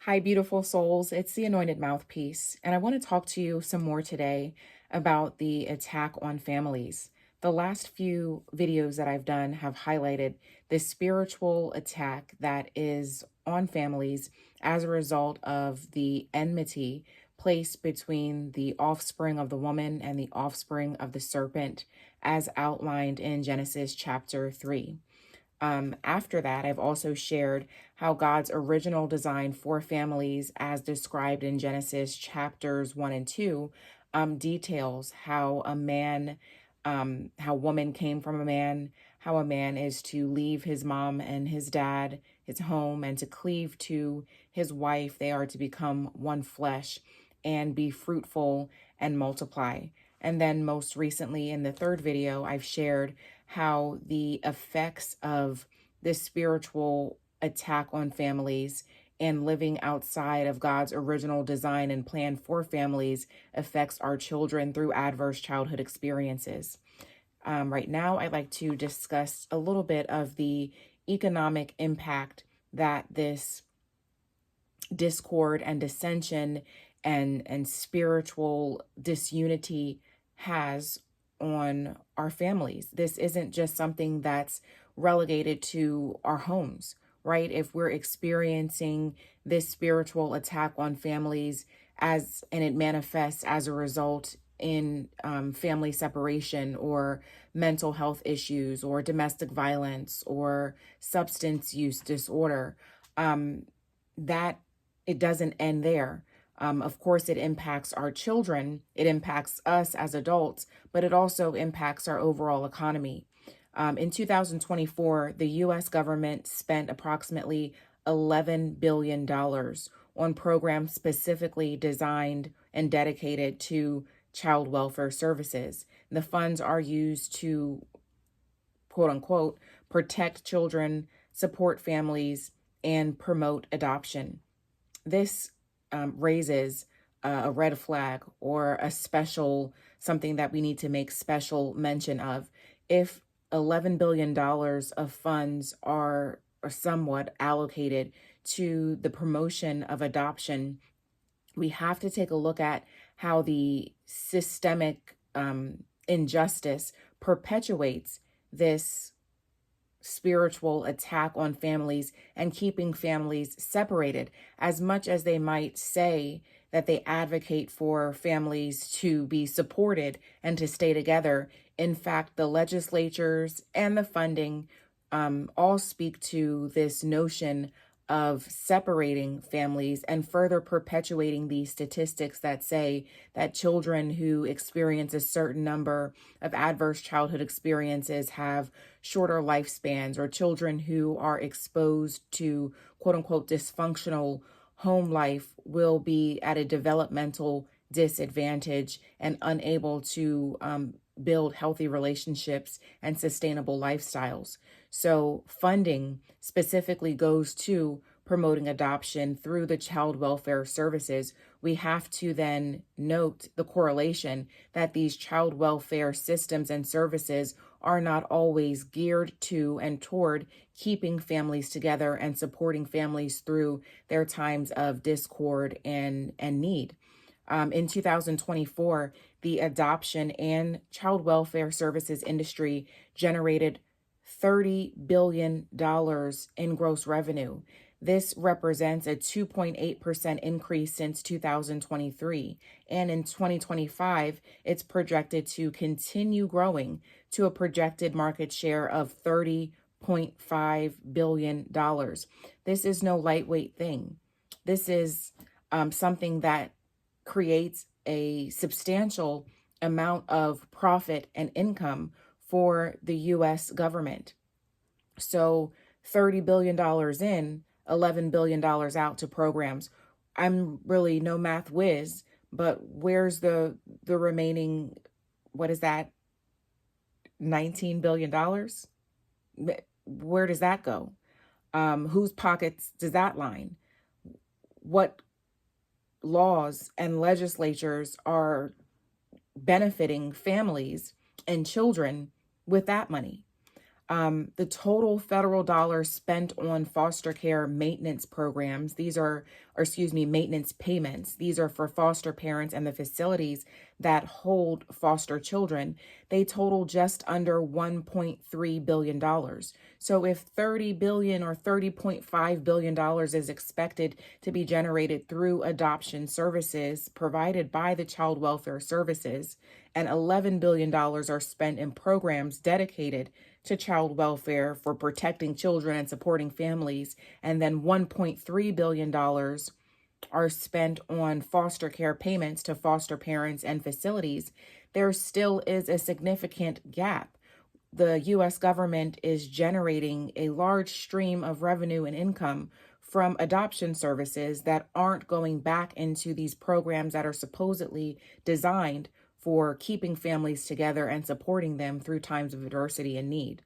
Hi, beautiful souls. It's the Anointed Mouthpiece, and I want to talk to you some more today about the attack on families. The last few videos that I've done have highlighted the spiritual attack that is on families as a result of the enmity placed between the offspring of the woman and the offspring of the serpent, as outlined in Genesis chapter 3. After that, I've also shared how God's original design for families, as described in Genesis chapters 1 and 2, details how how woman came from a man, how a man is to leave his mom and his dad, his home, and to cleave to his wife. They are to become one flesh and be fruitful and multiply. And then, most recently, in the third video, I've shared how the effects of this spiritual attack on families and living outside of God's original design and plan for families affects our children through adverse childhood experiences. Right now, I'd like to discuss a little bit of the economic impact that this discord and dissension and spiritual disunity has on our families. This isn't just something that's relegated to our homes, right? If we're experiencing this spiritual attack on families and it manifests as a result in family separation or mental health issues or domestic violence or substance use disorder, that it doesn't end there. Of course, it impacts our children, it impacts us as adults, but it also impacts our overall economy. In 2024, the US government spent approximately $11 billion on programs specifically designed and dedicated to child welfare services. The funds are used to, quote unquote, protect children, support families, and promote adoption. This raises a red flag or something that we need to make special mention of. If $11 billion of funds are somewhat allocated to the promotion of adoption, we have to take a look at how the systemic injustice perpetuates this spiritual attack on families and keeping families separated. As much as they might say that they advocate for families to be supported and to stay together, in fact, the legislatures and the funding all speak to this notion of separating families and further perpetuating these statistics that say that children who experience a certain number of adverse childhood experiences have shorter lifespans, or children who are exposed to quote unquote dysfunctional home life will be at a developmental disadvantage and unable to build healthy relationships and sustainable lifestyles. So funding specifically goes to promoting adoption through the child welfare services. We have to then note the correlation that these child welfare systems and services are not always geared to and toward keeping families together and supporting families through their times of discord and need. In 2024, the adoption and child welfare services industry generated $30 billion in gross revenue. This represents a 2.8% increase since 2023. And in 2025, it's projected to continue growing to a projected market share of $30.5 billion. This is no lightweight thing. This is something that creates a substantial amount of profit and income for the US government. So $30 billion in, $11 billion out to programs. I'm really no math whiz, but where's the remaining, what is that, $19 billion? Where does that go? Whose pockets does that line? What laws and legislatures are benefiting families and children with that money? The total federal dollars spent on foster care maintenance programs, maintenance payments. These are for foster parents and the facilities that hold foster children. They total just under $1.3 billion. So if 30 billion or $30.5 billion is expected to be generated through adoption services provided by the Child Welfare Services, and $11 billion are spent in programs dedicated to child welfare for protecting children and supporting families, and then $1.3 billion are spent on foster care payments to foster parents and facilities, there still is a significant gap. The U.S. government is generating a large stream of revenue and income from adoption services that aren't going back into these programs that are supposedly designed for keeping families together and supporting them through times of adversity and need.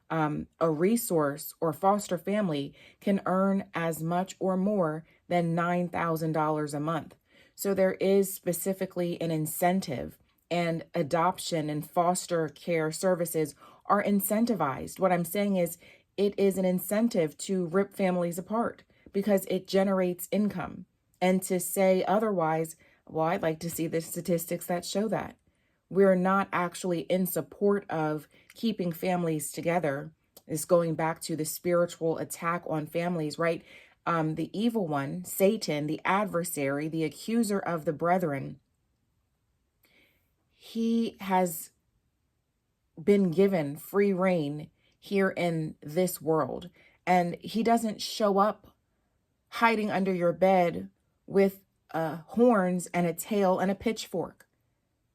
A resource or foster family can earn as much or more than $9,000 a month. So there is specifically an incentive, and adoption and foster care services are incentivized. What I'm saying is it is an incentive to rip families apart because it generates income. And to say otherwise, well, I'd like to see the statistics that show that. We're not actually in support of keeping families together. It's going back to the spiritual attack on families, right? The evil one, Satan, the adversary, the accuser of the brethren, he has been given free reign here in this world. And he doesn't show up hiding under your bed with horns and a tail and a pitchfork,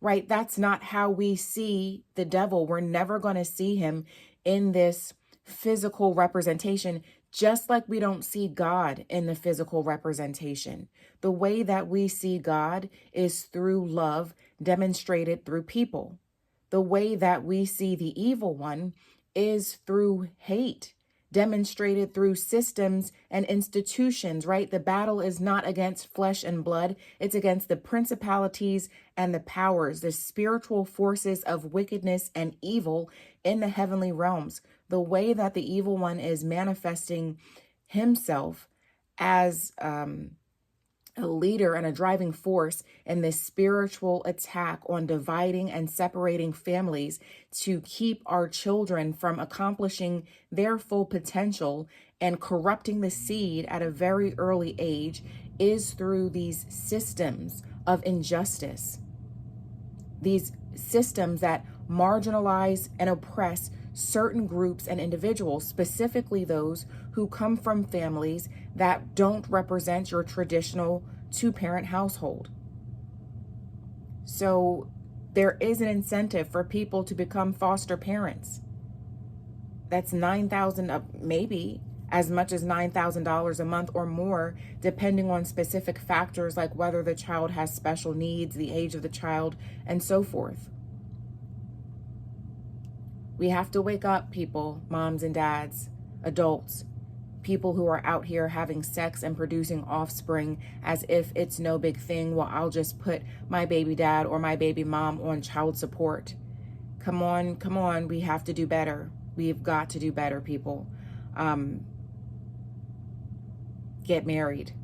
right? That's not how we see the devil. We're never going to see him in this physical representation, just like we don't see God in the physical representation. The way that we see God is through love demonstrated through people. The way that we see the evil one is through hate demonstrated through systems and institutions, right? The battle is not against flesh and blood. It's against the principalities and the powers, the spiritual forces of wickedness and evil in the heavenly realms. The way that the evil one is manifesting himself as a leader and a driving force in this spiritual attack on dividing and separating families to keep our children from accomplishing their full potential and corrupting the seed at a very early age is through these systems of injustice. These systems that marginalize and oppress certain groups and individuals, specifically those who come from families that don't represent your traditional two-parent household. So there is an incentive for people to become foster parents. That's $9,000, maybe as much as $9,000 a month or more, depending on specific factors like whether the child has special needs, the age of the child, and so forth. We have to wake up, people, moms and dads, adults, people who are out here having sex and producing offspring as if it's no big thing. Well, I'll just put my baby dad or my baby mom on child support. Come on. We have to do better. We've got to do better, people. Get married.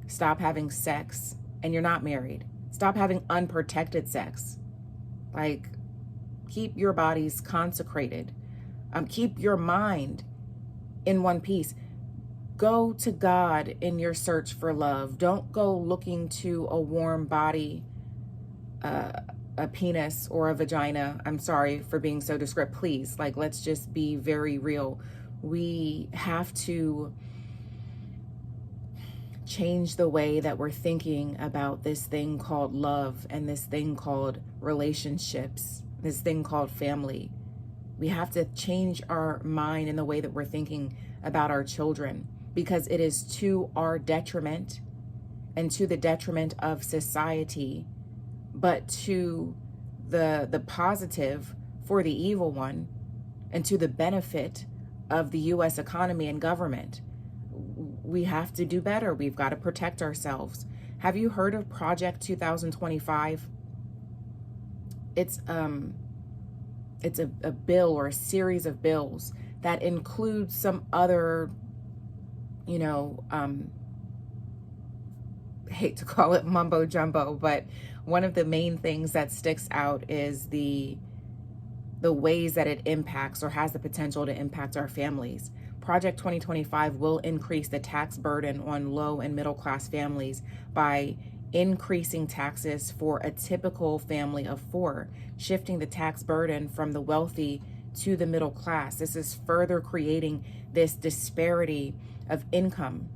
Stop having sex and you're not married. Stop having unprotected sex. Like, keep your bodies consecrated. Keep your mind in one piece. Go to God in your search for love. Don't go looking to a warm body, a penis or a vagina. I'm sorry for being so descriptive. Please, let's just be very real. We have to change the way that we're thinking about this thing called love and this thing called relationships, this thing called family. We have to change our mind in the way that we're thinking about our children, because it is to our detriment and to the detriment of society, but to the positive for the evil one and to the benefit of the U.S. economy and government. We have to do better. We've got to protect ourselves. Have you heard of Project 2025? It's a bill or a series of bills that includes some other, you know, hate to call it mumbo jumbo, but one of the main things that sticks out is the ways that it impacts or has the potential to impact our families. Project 2025 will increase the tax burden on low and middle class families by increasing taxes for a typical family of four, shifting the tax burden from the wealthy to the middle class. This is further creating this disparity of income.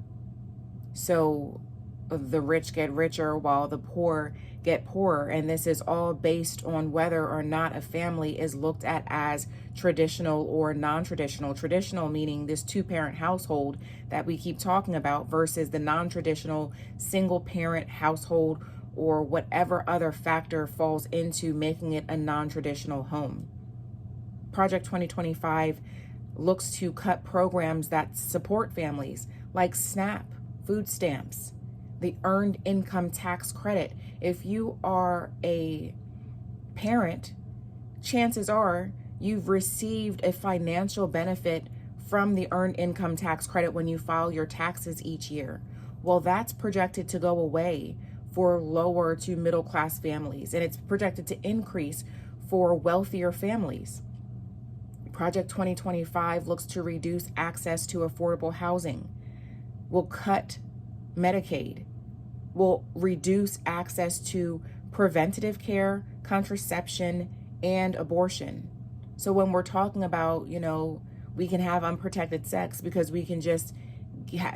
So the rich get richer while the poor get poorer. And this is all based on whether or not a family is looked at as traditional or non-traditional. Traditional meaning this two-parent household that we keep talking about versus the non-traditional single-parent household or whatever other factor falls into making it a non-traditional home. Project 2025 looks to cut programs that support families like SNAP, food stamps, the earned income tax credit. If you are a parent, chances are you've received a financial benefit from the earned income tax credit when you file your taxes each year. Well, that's projected to go away for lower to middle class families, and it's projected to increase for wealthier families. Project 2025 looks to reduce access to affordable housing, will cut Medicaid, will reduce access to preventative care, contraception, and abortion. So when we're talking about, you know, we can have unprotected sex because we can just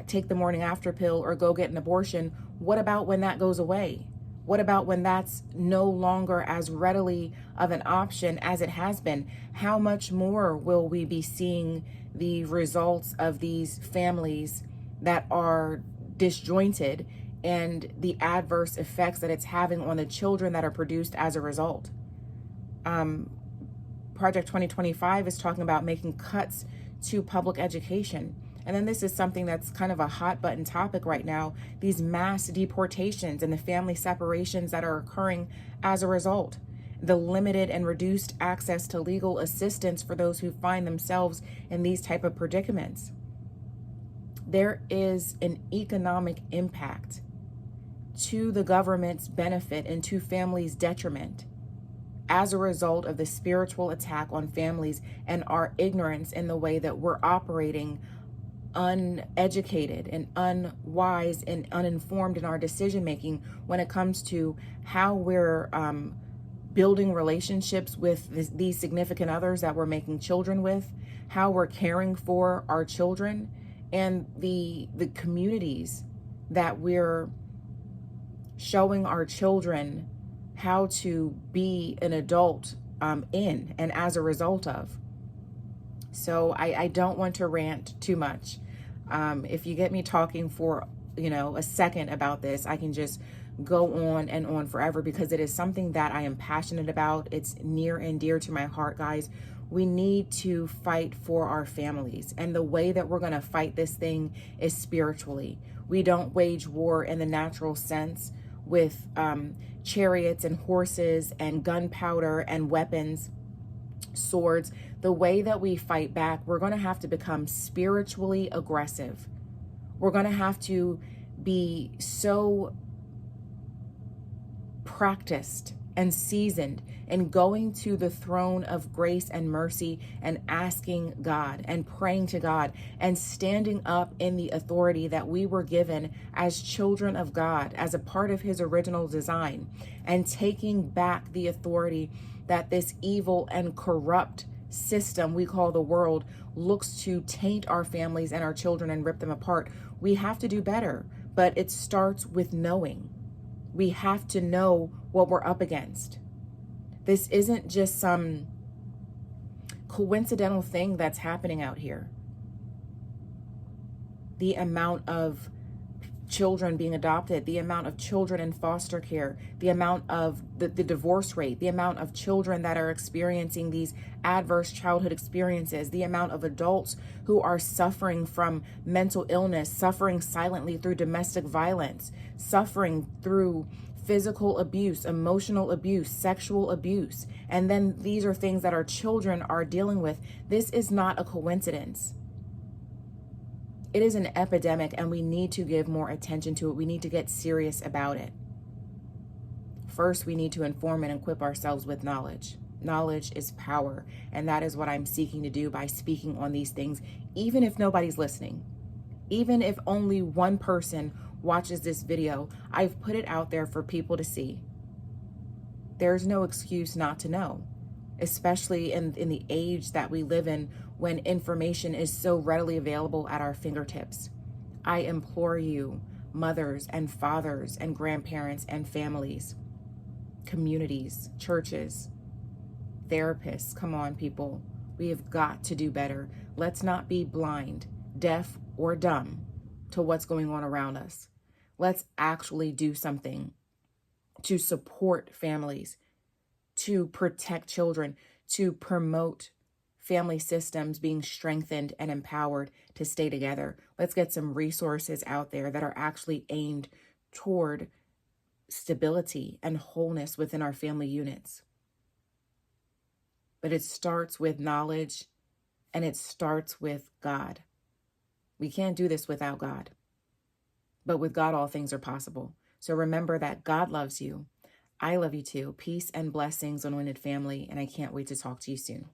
take the morning after pill or go get an abortion, what about when that goes away? What about when that's no longer as readily of an option as it has been? How much more will we be seeing the results of these families that are disjointed and the adverse effects that it's having on the children that are produced as a result? Project 2025 is talking about making cuts to public education. And then this is something that's kind of a hot button topic right now, these mass deportations and the family separations that are occurring as a result. The limited and reduced access to legal assistance for those who find themselves in these type of predicaments. There is an economic impact to the government's benefit and to families' detriment as a result of the spiritual attack on families and our ignorance in the way that we're operating, uneducated and unwise and uninformed in our decision making when it comes to how we're building relationships with these significant others that we're making children with, how we're caring for our children, and the communities that we're showing our children how to be an adult in and as a result of. So I don't want to rant too much. If you get me talking for, a second about this, I can just go on and on forever because it is something that I am passionate about. It's near and dear to my heart, guys. We need to fight for our families. And the way that we're going to fight this thing is spiritually. We don't wage war in the natural sense with chariots and horses and gunpowder and weapons, swords. The way that we fight back, we're going to have to become spiritually aggressive. We're going to have to be so practiced and seasoned in going to the throne of grace and mercy and asking God and praying to God and standing up in the authority that we were given as children of God, as a part of his original design, and taking back the authority that this evil and corrupt system we call the world looks to taint our families and our children and rip them apart. We have to do better, but it starts with knowing. We have to know what we're up against. This isn't just some coincidental thing that's happening out here. The amount of children being adopted, the amount of children in foster care, the amount of the divorce rate, the amount of children that are experiencing these adverse childhood experiences, the amount of adults who are suffering from mental illness, suffering silently through domestic violence, suffering through physical abuse, emotional abuse, sexual abuse. And then these are things that our children are dealing with. This is not a coincidence. It is an epidemic, and we need to give more attention to it. We need to get serious about it. First, we need to inform and equip ourselves with knowledge. Knowledge is power, and that is what I'm seeking to do by speaking on these things, even if nobody's listening. Even if only one person watches this video, I've put it out there for people to see. There's no excuse not to know, especially in the age that we live in when information is so readily available at our fingertips. I implore you, mothers and fathers and grandparents and families, communities, churches, therapists, come on, people. We have got to do better. Let's not be blind, deaf, or dumb to what's going on around us. Let's actually do something to support families, to protect children, to promote family systems being strengthened and empowered to stay together. Let's get some resources out there that are actually aimed toward stability and wholeness within our family units. But it starts with knowledge, and it starts with God. We can't do this without God. But with God, all things are possible. So remember that God loves you. I love you too. Peace and blessings, Anointed family, and I can't wait to talk to you soon.